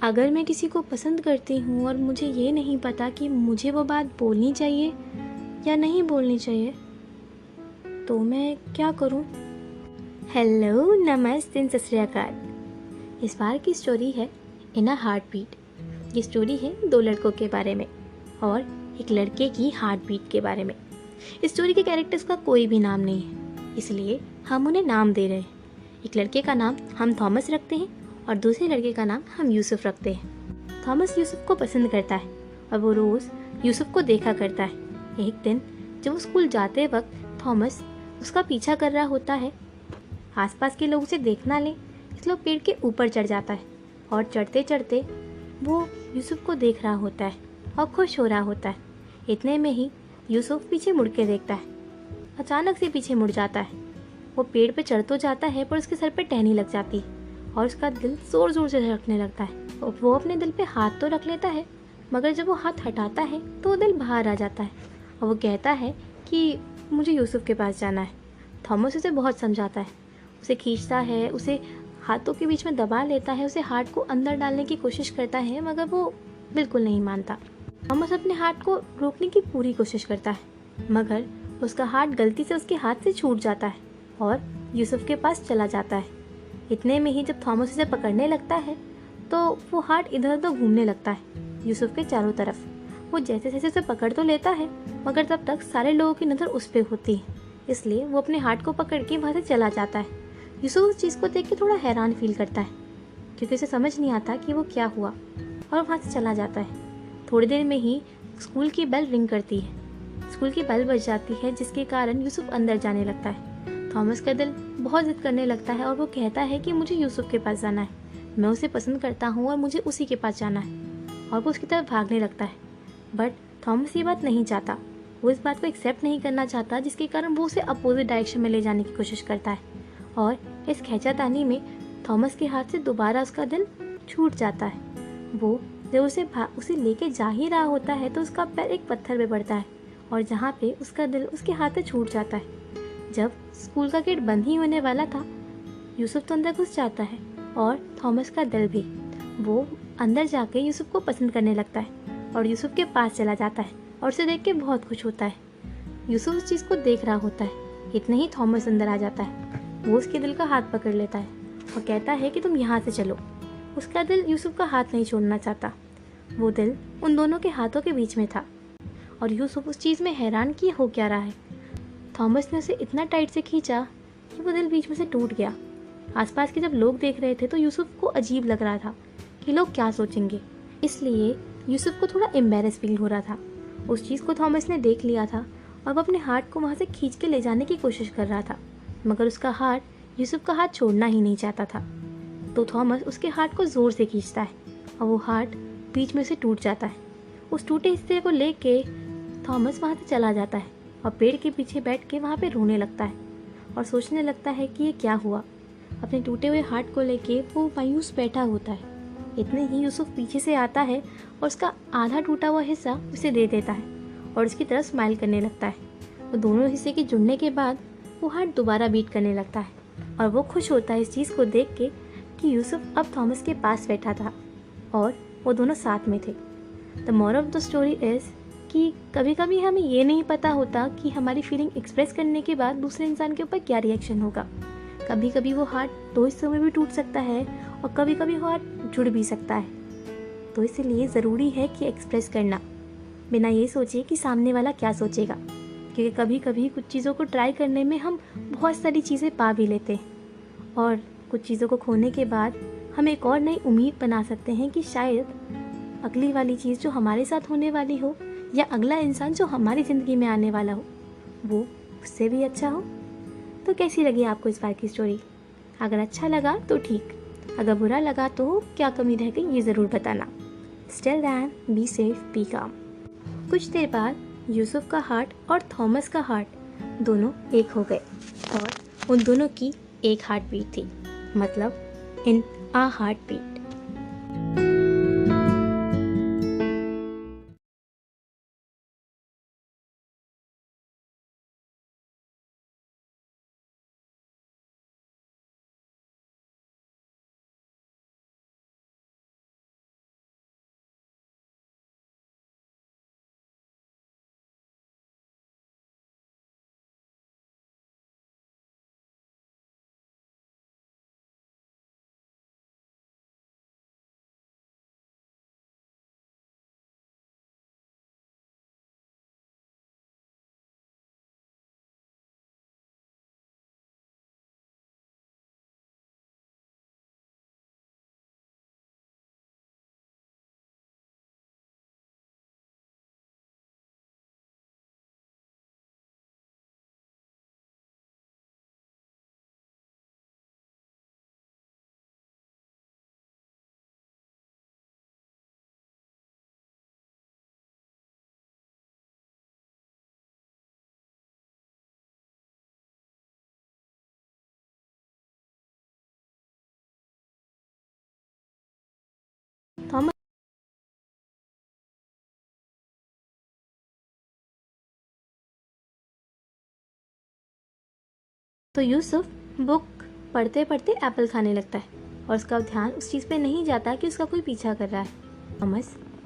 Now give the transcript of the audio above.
अगर मैं किसी को पसंद करती हूँ और मुझे ये नहीं पता कि मुझे वो बात बोलनी चाहिए या नहीं बोलनी चाहिए, तो मैं क्या करूँ? हेलो, नमस्ते, सत श्री अकाल। इस बार की स्टोरी है इन अ हार्ट बीट। ये स्टोरी है दो लड़कों के बारे में और एक लड़के की हार्ट बीट के बारे में। इस स्टोरी के कैरेक्टर्स का कोई भी नाम नहीं है, इसलिए हम उन्हें नाम दे रहे हैं। एक लड़के का नाम हम थॉमस रखते हैं और दूसरे लड़के का नाम हम यूसुफ रखते हैं। थॉमस यूसुफ को पसंद करता है और वो रोज़ यूसुफ को देखा करता है। एक दिन जब वो स्कूल जाते वक्त थॉमस उसका पीछा कर रहा होता है। आसपास के लोग उसे देख ना लें इसलिए वो पेड़ के ऊपर चढ़ जाता है और चढ़ते चढ़ते वो यूसुफ को देख रहा होता है और खुश हो रहा होता है। इतने में ही यूसुफ पीछे मुड़ के देखता है। अचानक से पीछे मुड़ जाता है। वो पेड़ पे चढ़ तो जाता है पर उसके सर पे टहनी लग जाती है और उसका दिल जोर जोर से धड़कने लगता है। वो अपने दिल पे हाथ तो रख लेता है, मगर जब वो हाथ हटाता है तो वो दिल बाहर आ जाता है और वो कहता है कि मुझे यूसुफ के पास जाना है। थॉमस उसे बहुत समझाता है, उसे खींचता है, उसे हाथों के बीच में दबा लेता है, उसे हाथ को अंदर डालने की कोशिश करता है, मगर वो बिल्कुल नहीं मानता। थॉमस अपने हाथ को रोकने की पूरी कोशिश करता है, मगर उसका हाथ गलती से उसके हाथ से छूट जाता है और यूसुफ के पास चला जाता है। इतने में ही जब थॉमस उसे पकड़ने लगता है तो वो हाथ इधर उधर घूमने लगता है यूसुफ के चारों तरफ। वो जैसे जैसे उसे पकड़ तो लेता है, मगर तब तक सारे लोगों की नज़र उस पर होती है, इसलिए वो अपने हाथ को पकड़ के वहाँ से चला जाता है। यूसुफ उस चीज़ को देख के थोड़ा हैरान फील करता है क्योंकि उसे समझ नहीं आता कि वो क्या हुआ, और वहाँ से चला जाता है। थोड़ी देर में ही स्कूल की बेल रिंग करती है। स्कूल की बेल बज जाती है जिसके कारण यूसुफ अंदर जाने लगता है। थॉमस का दिल बहुत जिद करने लगता है और वो कहता है कि मुझे यूसुफ के पास जाना है, मैं उसे पसंद करता हूँ और मुझे उसी के पास जाना है, और वो उसकी तरफ भागने लगता है। बट थॉमस ये बात नहीं चाहता, वो इस बात को एक्सेप्ट नहीं करना चाहता, जिसके कारण वो उसे अपोजिट डायरेक्शन में ले जाने की कोशिश करता है और इस खींचातानी में थॉमस के हाथ से दोबारा उसका दिल छूट जाता है। वो जब उसे लेके जा ही रहा होता है तो उसका पैर एक पत्थर पे पड़ता है और जहाँ पे उसका दिल उसके हाथ से छूट जाता है। जब स्कूल का गेट बंद ही होने वाला था, यूसुफ तो अंदर घुस जाता है और थॉमस का दिल भी। वो अंदर जाके यूसुफ को पसंद करने लगता है और यूसुफ के पास चला जाता है और उसे देख के बहुत खुश होता है। यूसुफ उस चीज़ को देख रहा होता है, इतने ही थॉमस अंदर आ जाता है। वो उसके दिल का हाथ पकड़ लेता है और कहता है कि तुम यहाँ से चलो। उसका दिल यूसुफ का हाथ नहीं छोड़ना चाहता। वो दिल उन दोनों के हाथों के बीच में था और यूसुफ उस चीज़ में हैरान कि हो क्या रहा है। थॉमस ने उसे इतना टाइट से खींचा कि वो दिल बीच में से टूट गया। आसपास के जब लोग देख रहे थे तो यूसुफ को अजीब लग रहा था कि लोग क्या सोचेंगे, इसलिए यूसुफ को थोड़ा एम्बेरस फील हो रहा था। उस चीज़ को थॉमस ने देख लिया था और वो अपने हाथ को वहाँ से खींच के ले जाने की कोशिश कर रहा था, मगर उसका हाथ यूसुफ का हाथ छोड़ना ही नहीं चाहता था। तो थॉमस उसके हाथ को ज़ोर से खींचता है और वो हाथ बीच में से टूट जाता है। उस टूटे हिस्से को लेके थॉमस वहाँ से चला जाता है और पेड़ के पीछे बैठ के वहाँ पे रोने लगता है और सोचने लगता है कि ये क्या हुआ। अपने टूटे हुए हाथ को लेके वो मायूस बैठा होता है। इतने ही यूसुफ पीछे से आता है और उसका आधा टूटा हुआ हिस्सा उसे दे देता है और उसकी तरफ स्माइल करने लगता है। वो दोनों हिस्से के जुड़ने के बाद वो हाथ दोबारा बीट करने लगता है और वो खुश होता है इस चीज़ को देख के कि यूसुफ अब थॉमस के पास बैठा था और वो दोनों साथ में थे। The moral of the story is कि कभी कभी हमें ये नहीं पता होता कि हमारी फीलिंग एक्सप्रेस करने के बाद दूसरे इंसान के ऊपर क्या रिएक्शन होगा। कभी कभी वो हार्ट दो हिस्सों में भी टूट सकता है और कभी कभी वो हार्ट जुड़ भी सकता है। तो इसलिए ज़रूरी है कि एक्सप्रेस करना बिना ये सोचे कि सामने वाला क्या सोचेगा, क्योंकि कभी कभी कुछ चीज़ों को ट्राई करने में हम बहुत सारी चीज़ें पा भी लेते हैं और कुछ चीज़ों को खोने के बाद हम एक और नई उम्मीद बना सकते हैं कि शायद अगली वाली चीज़ जो हमारे साथ होने वाली हो या अगला इंसान जो हमारी ज़िंदगी में आने वाला हो वो उससे भी अच्छा हो। तो कैसी लगी आपको इस बार की स्टोरी? अगर अच्छा लगा तो ठीक, अगर बुरा लगा तो क्या कमी रह गई ये ज़रूर बताना। Still than be safe, be calm. कुछ देर बाद यूसुफ का हार्ट और थॉमस का हार्ट दोनों एक हो गए और उन दोनों की एक हार्ट बीट थी, मतलब इन आ हार्ट बीट। तो यूसुफ बुक पढ़ते पढ़ते एप्पल खाने लगता है और उसका ध्यान उस चीज़ पे नहीं जाता कि उसका कोई पीछा कर रहा है। थॉमस